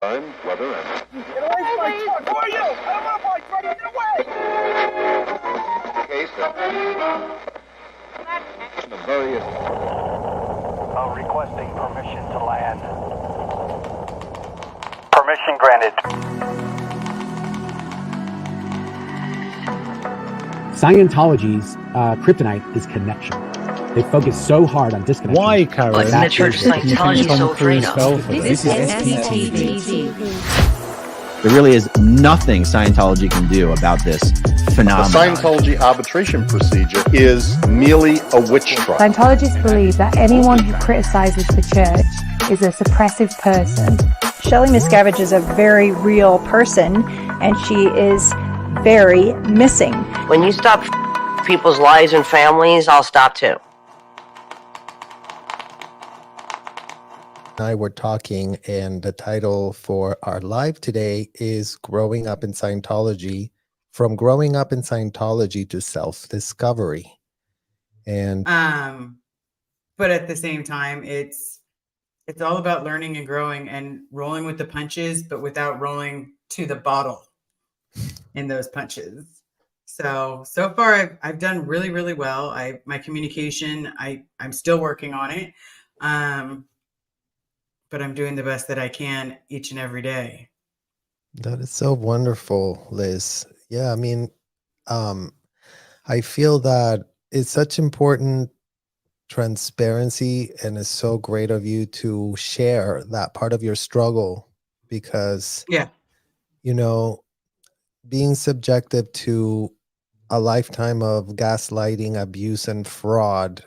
Time, weather, and... Get away from my truck! Who are you? I don't want to buy truck! Get away! Case of various... Requesting permission to land. Permission granted. Scientology's kryptonite is connection. They focus so hard on disconnection. Why, Karen? But the Church of Scientology is so afraid of. This is SPTV. There really is nothing Scientology can do about this phenomenon. The Scientology arbitration procedure is merely a witch trial. Scientologists believe that anyone who criticizes the church is a suppressive person. Shelley Miscavige is a very real person, and she is very missing. When you stop people's lives and families, I'll stop too. I were talking, and the title for our live today is Growing Up in Scientology, from growing up in Scientology to self-discovery. And but at the same time, it's all about learning and growing and rolling with the punches, but without rolling to the bottle in those punches. So far I've done really, really well. My communication, I'm still working on it. But I'm doing the best that I can each and every day. that is so wonderful, Liz. Yeah, I mean, I feel that it's such important transparency, and it's so great of you to share that part of your struggle, because, Yeah. you know, being subjected to a lifetime of gaslighting, abuse, and fraud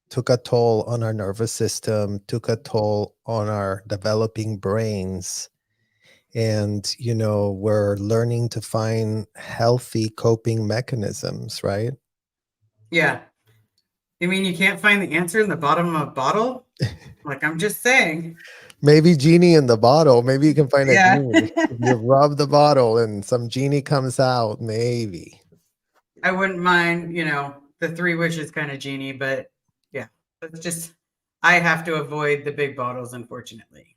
took a toll on our nervous system, took a toll on our developing brains. And, you know, we're learning to find healthy coping mechanisms, right? Yeah. You mean you can't find the answer in the bottom of a bottle? Like, I'm just saying. Maybe genie in the bottle. Maybe you can find a Yeah. genie. You rub the bottle and some genie comes out, maybe. I wouldn't mind, the 3 wishes kind of genie, but yeah, it's just, I have to avoid the big bottles, unfortunately.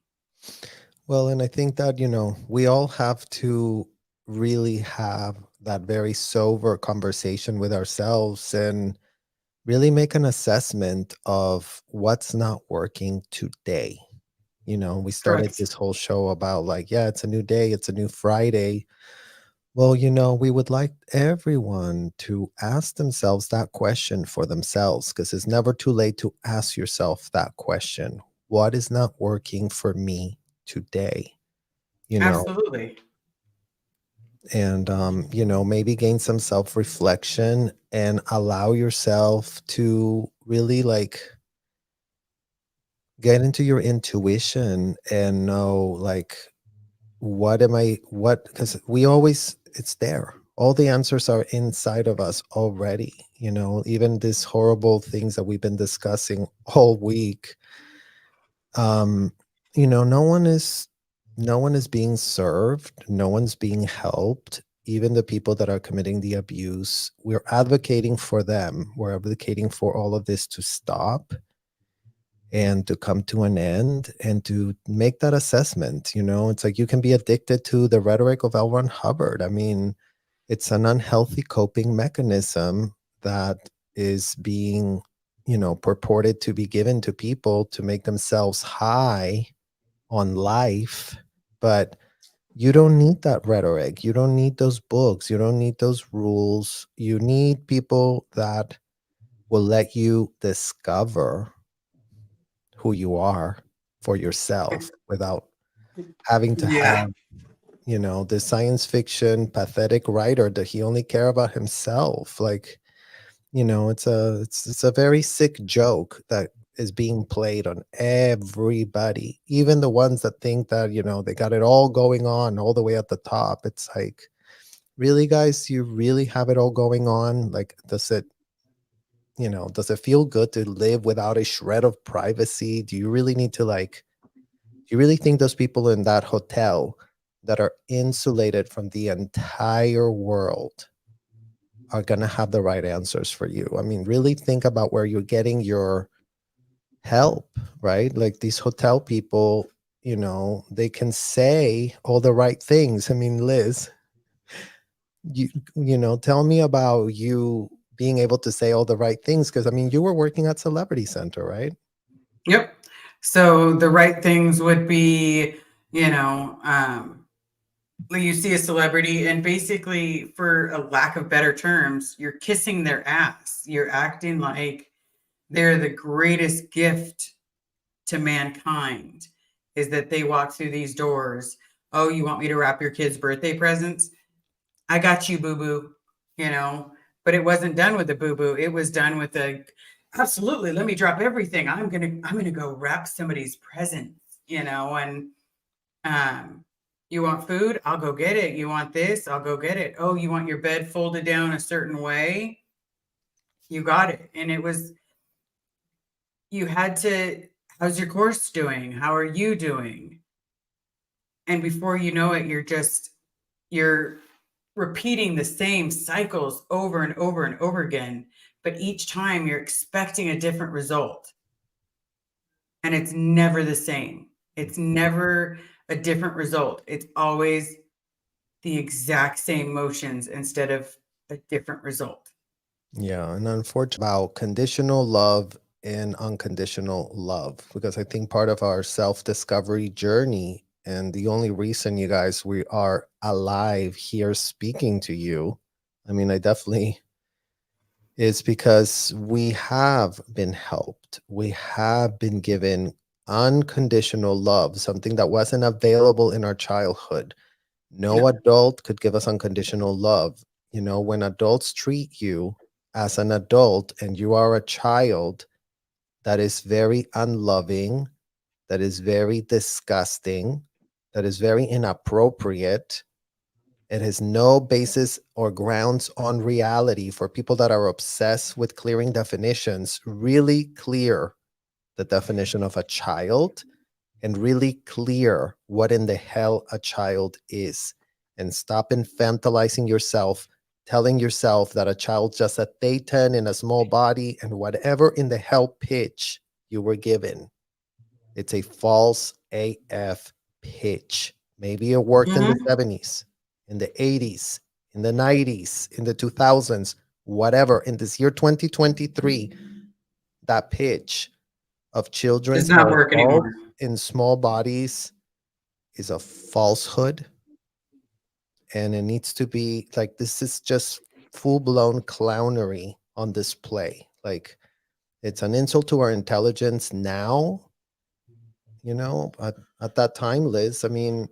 Well, and I think that, you know, we all have to really have that very sober conversation with ourselves and really make an assessment of what's not working today. You know, we started Correct. this whole show about like, yeah, it's a new day, it's a new Friday. Well, you know, we would like everyone to ask themselves that question for themselves, because it's never too late to ask yourself that question. What is not working for me today? You know, Absolutely. and you know, maybe gain some self-reflection and allow yourself to really like get into your intuition and know like because we always, it's there, all the answers are inside of us already, you know, even these horrible things that we've been discussing all week. You know, no one is being served, no one's being helped. Even the people that are committing the abuse, we're advocating for them, we're advocating for all of this to stop and to come to an end, and to make that assessment. You know, it's like you can be addicted to the rhetoric of L. Ron Hubbard. I mean, it's an unhealthy coping mechanism that is being, you know, purported to be given to people to make themselves high on life. But you don't need that rhetoric. You don't need those books. You don't need those rules. You need people that will let you discover who you are for yourself without having to have, you know, the science fiction pathetic writer that he only care about himself. Like, you know, it's a very sick joke that is being played on everybody, even the ones that think that, you know, they got it all going on all the way at the top. It's like, really, guys, you really have it all going on? Like, does it feel good to live without a shred of privacy? Do you really need to do you really think those people in that hotel that are insulated from the entire world are going to have the right answers for you? I mean, really think about where you're getting your help, right? Like, these hotel people you know, they can say all the right things. I mean, Liz, you know, tell me about you being able to say all the right things, because I mean, you were working at Celebrity Center, right? Yep. So the right things would be, you know, like you see a celebrity and basically, for a lack of better terms, you're kissing their ass. You're acting like they're the greatest gift to mankind, is that they walk through these doors. Oh, you want me to wrap your kids' birthday presents? I got you, boo boo, you know, but it wasn't done with a boo boo. It was done with a, absolutely, let me drop everything. I'm going to go wrap somebody's presents, you know, and, you want food? I'll go get it. You want this? I'll go get it. Oh, you want your bed folded down a certain way? You got it. And it was, you had to, how's your course doing? How are you doing? And before you know it, you're repeating the same cycles over and over and over again. But each time you're expecting a different result. And it's never the same. It's never a different result. It's always the exact same motions instead of a different result. Yeah, and unfortunately, about conditional love and unconditional love, because I think part of our self-discovery journey, and the only reason, you guys, we are alive here speaking to you, I mean, I definitely, is because we have been helped. We have been given unconditional love, something that wasn't available in our childhood. No adult could give us unconditional love. You know, when adults treat you as an adult and you are a child, that is very unloving, that is very disgusting, that is very inappropriate. It has no basis or grounds on reality. For people that are obsessed with clearing definitions, really clear the definition of a child and really clear what in the hell a child is, and stop infantilizing yourself, telling yourself that a child's just a theta in a small body and whatever in the hell pitch you were given. It's a false AF pitch. Maybe it worked in the 70s, in the 80s, in the 90s, in the 2000s, whatever. In this year 2023, that pitch of children Does not work anymore. in small bodies is a falsehood, and it needs to be like, this is just full-blown clownery on display. Like, it's an insult to our intelligence now, you know. At that time, Liz, I mean,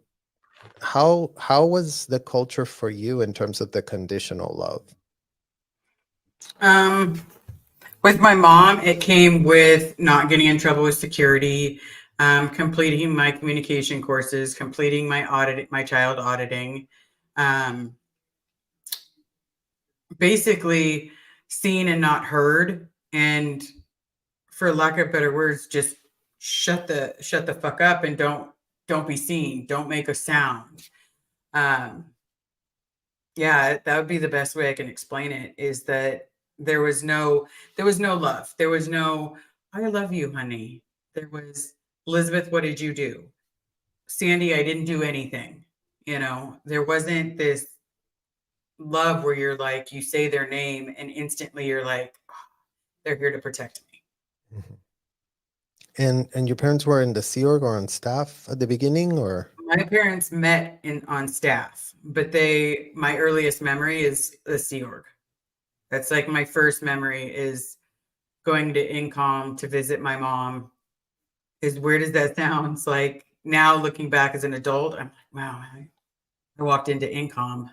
how was the culture for you in terms of the conditional love? With my mom, it came with not getting in trouble with security, completing my communication courses, completing my child auditing, basically seen and not heard, and for lack of better words, just shut the fuck up and don't be seen, don't make a sound. Yeah, that would be the best way I can explain it, is that there was no love. There was no, I love you, honey. There was, Elizabeth, what did you do? Sandy, I didn't do anything. You know, there wasn't this love where you're like, you say their name and instantly you're like, oh, they're here to protect me. And your parents were in the Sea Org or on staff at the beginning, or? My parents met on staff, but my earliest memory is the Sea Org. That's like my first memory, is going to Incom to visit my mom. As weird as that sounds, like now looking back as an adult, I'm like, wow, I walked into Incom